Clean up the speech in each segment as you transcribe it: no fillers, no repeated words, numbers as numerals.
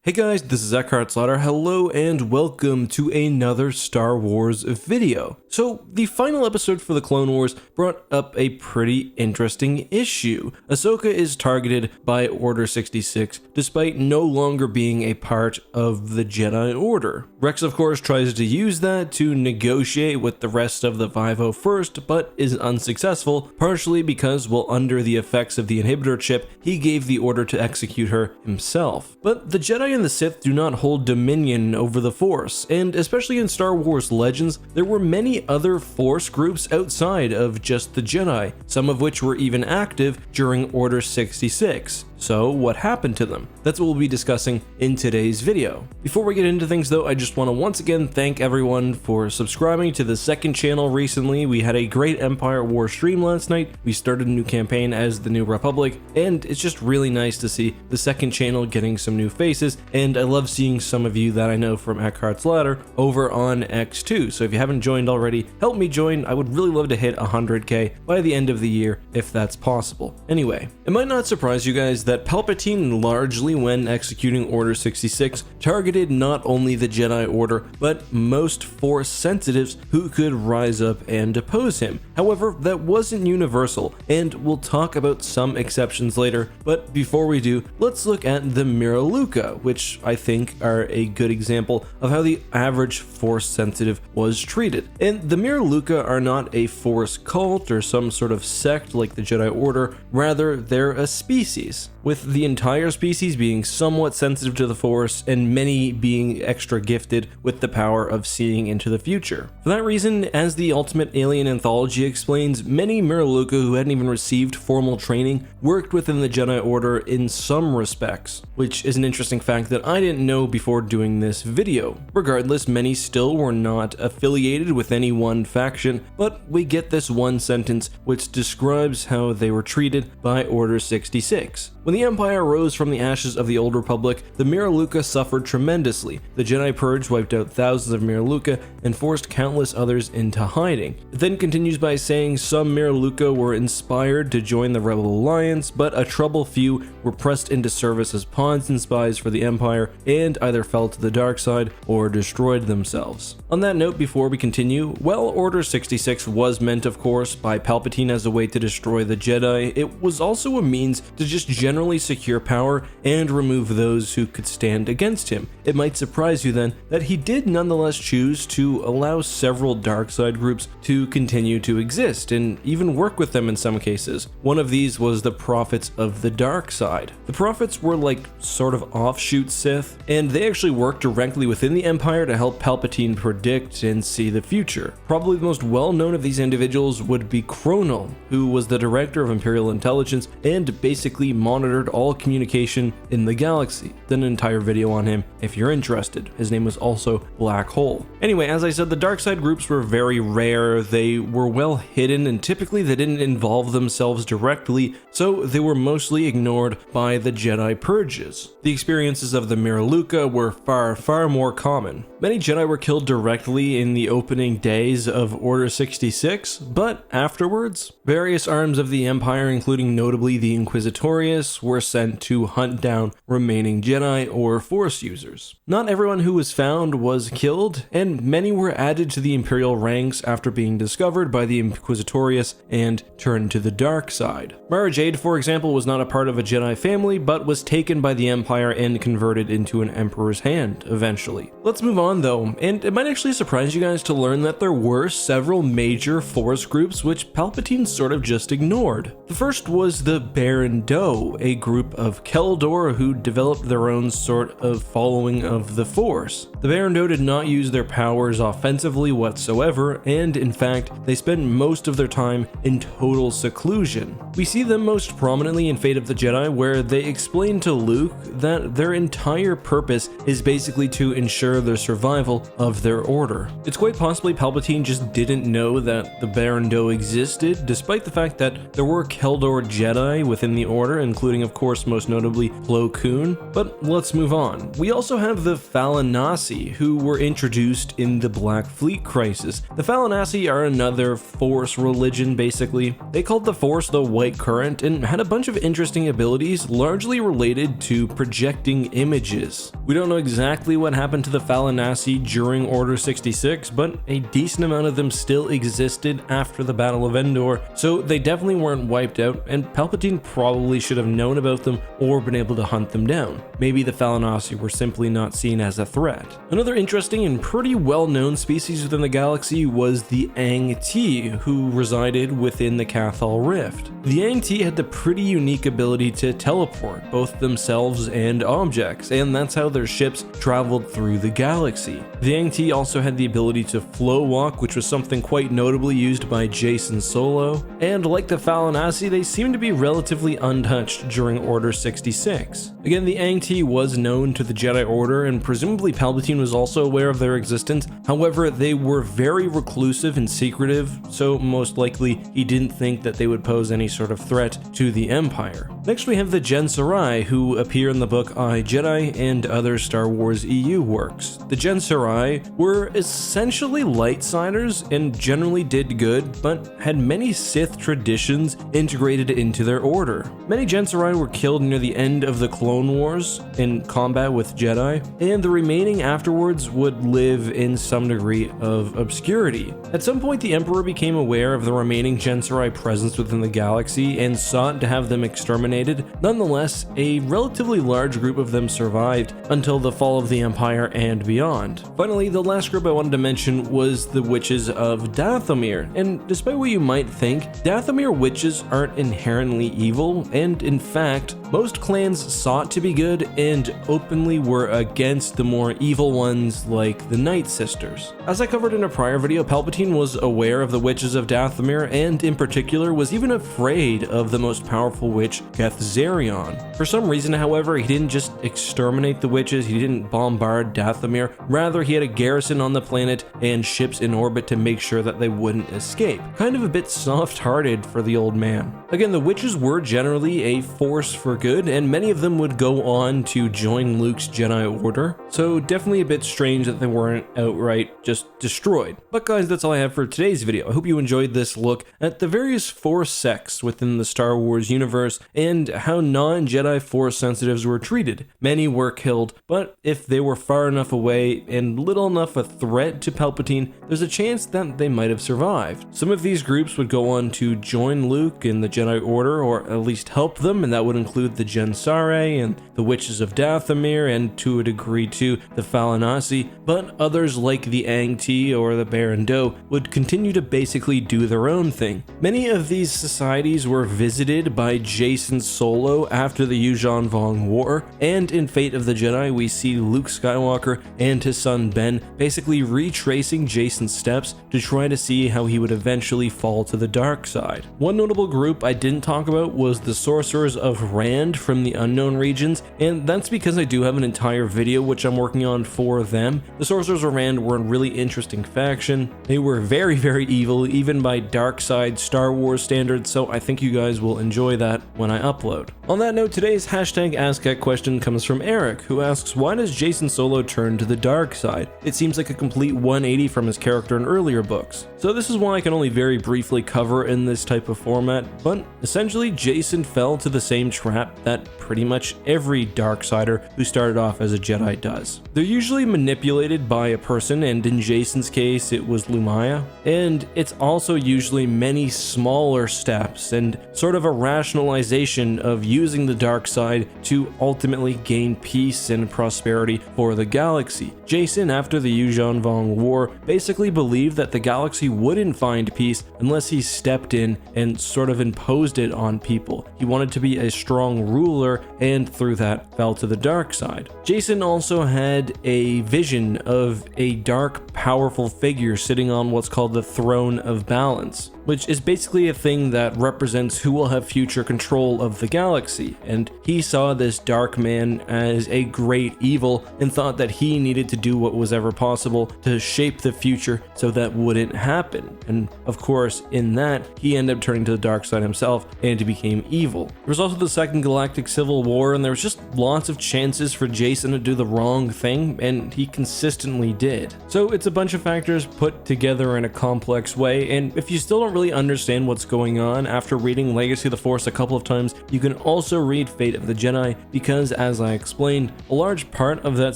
Hey guys, this is EckhartsLadder. Hello and welcome to another Star Wars video. So, the final episode for the Clone Wars brought up a pretty interesting issue. Ahsoka is targeted by Order 66, despite no longer being a part of the Jedi Order. Rex, of course, tries to use that to negotiate with the rest of the 501st, but is unsuccessful, partially because, while under the effects of the inhibitor chip, he gave the order to execute her himself. But the Jedi and the Sith do not hold dominion over the Force, and especially in Star Wars Legends, there were many other Force groups outside of just the Jedi, some of which were even active during Order 66. So what happened to them? That's what we'll be discussing in today's video. Before we get into things though, I just want to once again thank everyone for subscribing to the second channel recently. We had a great Empire War stream last night. We started a new campaign as the New Republic, and it's just really nice to see the second channel getting some new faces, and I love seeing some of you that I know from EckhartsLadder over on X2. So if you haven't joined already, help me join. I would really love to hit 100k by the end of the year if that's possible. Anyway, it might not surprise you guys that Palpatine largely, when executing Order 66, targeted not only the Jedi Order, but most Force sensitives who could rise up and oppose him. However, that wasn't universal, and we'll talk about some exceptions later, but before we do, let's look at the Mira Luca, which I think are a good example of how the average Force sensitive was treated. And the Mira Luca are not a Force cult or some sort of sect like the Jedi Order, rather they're a species, with the entire species being somewhat sensitive to the Force and many being extra gifted with the power of seeing into the future. For that reason, as the Ultimate Alien Anthology explains, many Mira Luca who hadn't even received formal training worked within the Jedi Order in some respects, which is an interesting fact that I didn't know before doing this video. Regardless, many still were not affiliated with any one faction, but we get this one sentence which describes how they were treated by Order 66. When the Empire rose from the ashes of the Old Republic, the Mira Luca suffered tremendously. The Jedi Purge wiped out thousands of Mira Luca and forced countless others into hiding. It then continues by saying some Mira Luca were inspired to join the Rebel Alliance, but a troubled few were pressed into service as pawns and spies for the Empire and either fell to the dark side or destroyed themselves. On that note, before we continue, while Order 66 was meant, of course, by Palpatine as a way to destroy the Jedi, it was also a means to just generally secure power and remove those who could stand against him. It might surprise you then that he did nonetheless choose to allow several dark side groups to continue to exist and even work with them in some cases. One of these was the Prophets of the Dark Side. The Prophets were like sort of offshoot Sith, and they actually worked directly within the Empire to help Palpatine predict and see the future. Probably the most well-known of these individuals would be Chronal, who was the director of Imperial Intelligence and basically monitored all communication in the galaxy. Done an entire video on him if you're interested. His name was also Black Hole. Anyway, as I said, the dark side groups were very rare. They were well hidden, and typically they didn't involve themselves directly, so they were mostly ignored by the Jedi purges. The experiences of the Mira Luca were far more common. Many Jedi were killed directly in the opening days of Order 66, but afterwards, various arms of the Empire, including notably the Inquisitorius, were sent to hunt down remaining Jedi or Force users. Not everyone who was found was killed, and many were added to the Imperial ranks after being discovered by the Inquisitorius and turned to the dark side. Mara Jade, for example, was not a part of a Jedi family, but was taken by the Empire and converted into an Emperor's hand eventually. Let's move on though, and it might actually surprise you guys to learn that there were several major Force groups which Palpatine sort of just ignored. The first was the Baron Do, a group of Keldor who developed their own sort of following of the Force. The Baron Do did not use their powers offensively whatsoever, and in fact, they spent most of their time in total seclusion. We see them most prominently in Fate of the Jedi, where they explain to Luke that their entire purpose is basically to ensure the survival of their order. It's quite possibly Palpatine just didn't know that the Baron Do existed, despite the fact that there were Keldor Jedi within the order, including including of course most notably Plo Koon. But let's move on. We also have the Falanasi, who were introduced in the Black Fleet Crisis. The Falanasi are another Force religion basically. They called the Force the White Current and had a bunch of interesting abilities largely related to projecting images. We don't know exactly what happened to the Falanasi during Order 66, but a decent amount of them still existed after the Battle of Endor, so they definitely weren't wiped out, and Palpatine probably should have known about them or been able to hunt them down. Maybe the Falanasi were simply not seen as a threat. Another interesting and pretty well-known species within the galaxy was the Ang-T, who resided within the Cathal Rift. The Ang-T had the pretty unique ability to teleport, both themselves and objects, and that's how their ships traveled through the galaxy. The Ang-T also had the ability to flow walk, which was something quite notably used by Jacen Solo, and like the Falanasi, they seemed to be relatively untouched during Order 66. Again, the Ang-T was known to the Jedi Order, and presumably Palpatine was also aware of their existence. However, they were very reclusive and secretive, so most likely he didn't think that they would pose any sort of threat to the Empire. Next we have the Gensarai, who appear in the book I, Jedi and other Star Wars EU works. The Gensarai were essentially lightsiders and generally did good, but had many Sith traditions integrated into their order. Many Gensarai were killed near the end of the Clone Wars in combat with Jedi, and the remaining afterwards would live in some degree of obscurity. At some point, the Emperor became aware of the remaining Gensarai presence within the galaxy and sought to have them exterminated. Nonetheless, a relatively large group of them survived until the fall of the Empire and beyond. Finally, the last group I wanted to mention was the Witches of Dathomir, and despite what you might think, Dathomir witches aren't inherently evil, and in fact, most clans sought to be good and openly were against the more evil ones like the Night Sisters. As I covered in a prior video, Palpatine was aware of the Witches of Dathomir and in particular was even afraid of the most powerful witch, Kethzerion. For some reason, however, he didn't just exterminate the witches, he didn't bombard Dathomir, rather he had a garrison on the planet and ships in orbit to make sure that they wouldn't escape. Kind of a bit soft-hearted for the old man. Again, the witches were generally a force for good, and many of them would go on to join Luke's Jedi Order, so definitely a bit strange that they weren't outright just destroyed. But guys, that's all I have for today's video. I hope you enjoyed this look at the various Force sects within the Star Wars universe and how non-Jedi Force sensitives were treated. Many were killed, but if they were far enough away and little enough a threat to Palpatine, there's a chance that they might have survived. Some of these groups would go on to join Luke in the Jedi Order, or at least help them, and that would include the Gensarai and the Witches of Dathomir, and to a degree too, the Falanasi, but others like the Ang-T or the Baron Do would continue to basically do their own thing. Many of these societies were visited by Jacen Solo after the Yuuzhan Vong War, and in Fate of the Jedi we see Luke Skywalker and his son Ben basically retracing Jacen's steps to try to see how he would eventually fall to the dark side. One notable group I didn't talk about was the Sorcerers of Rand from the Unknown Regions, and that's because I do have an entire video which I'm working on for them. The Sorcerers of Rand were a really interesting faction. They were very, very evil, even by dark side Star Wars standards, so I think you guys will enjoy that when I upload. On that note, today's hashtag AskEck question comes from Eric, who asks, why does Jacen Solo turn to the dark side? It seems like a complete 180 from his character in earlier books. So this is one I can only very briefly cover in this type of format, but essentially Jacen fell to the same trap that pretty much every Darksider who started off as a Jedi does. They're usually manipulated by a person, and in Jacen's case it was Lumaya, and it's also usually many smaller steps and sort of a rationalization of using the dark side to ultimately gain peace and prosperity for the galaxy. Jacen, after the Yuuzhan Vong War, basically believed that the galaxy wouldn't find peace unless he stepped in and sort of imposed it on people. He wanted to be a strong ruler, and through that fell to the dark side. Jacen also had a vision of a dark, powerful figure sitting on what's called the Throne of Balance, which is basically a thing that represents who will have future control of the galaxy. galaxy, and he saw this dark man as a great evil and thought that he needed to do what was ever possible to shape the future so that wouldn't happen. And of course, in that, he ended up turning to the dark side himself and he became evil. There was also the Second Galactic Civil War, and there was just lots of chances for Jason to do the wrong thing, and he consistently did. So it's a bunch of factors put together in a complex way, and if you still don't really understand what's going on after reading Legacy of the Force a couple of times, you can also read Fate of the Jedi, because as I explained, a large part of that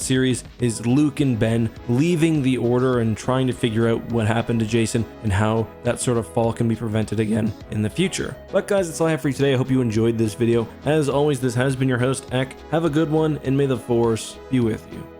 series is Luke and Ben leaving the Order and trying to figure out what happened to Jason and how that sort of fall can be prevented again in the future. But guys, that's all I have for you today. I hope you enjoyed this video. As always, this has been your host, Eck. Have a good one, and may the Force be with you.